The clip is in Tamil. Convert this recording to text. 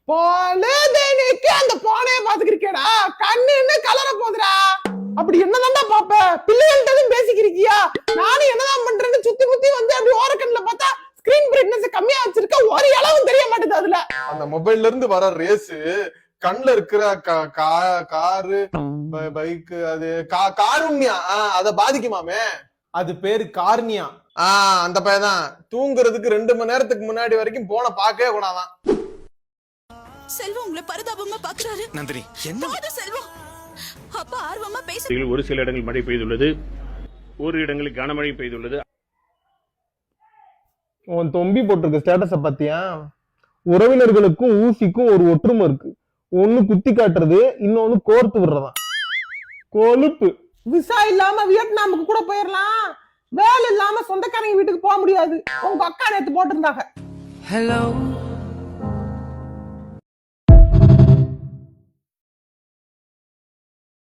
பொழுதேனிக்கு அந்த போனைய பாத்துக்கிறியடா, கண்ணுன்னு கலர போதுடா. அப்படி என்னதான்டா பாப்ப? பிள்ளைகள்கிட்ட பேசிக்கிறியா? நானும் என்னதான் பண்றேன்னு சுத்தி முத்தி வந்து அப்படி ஓரக்கண்ணுல பார்த்தா ஸ்கிரீன் பிரைட்னஸ் கம்மியா வச்சிருக்க, ஒரு அளவும் தெரிய மாட்டேது. அதுல அந்த மொபைல்ல இருந்து வர ரேஸ் கண்ணுல இருக்கிற காரு பைக் அது காருண்யா அத பாதிக்குமாமே. அது பேரு கார்னியா. அந்த பையதான் தூங்குறதுக்கு 2 மணி நேரத்துக்கு முன்னாடி வரைக்கும் போன பாக்கவே கூடாதான். செல்வம் உங்களை பரிதாபமா பாக்குறாரு. நந்தினி என்ன செல்வம் அப்பா ஆர்வமா பேச. ஒரு சில இடங்களில் மழை பெய்துள்ளது, ஒரு இடங்களில் கனமழை பெய்துள்ளது. உன் தொம்பி போட்டிருக்க ஸ்டேட்டஸ பாத்தியா? உறவினர்களுக்கும் ஊசிக்கும் ஒரு ஒற்றுமை இருக்கு. ஒண்ணு குத்தி காட்டுறது, இன்னொன்னு கோர்த்து விடுறதா. கொழுப்பு. விசா இல்லாம வியட்நாமுக்கு கூட போயிடலாம், வேலை இல்லாம சொந்தக்காரங்க வீட்டுக்கு போக முடியாது. உங்க அக்கா நேத்து போட்டிருந்தாங்க. Hello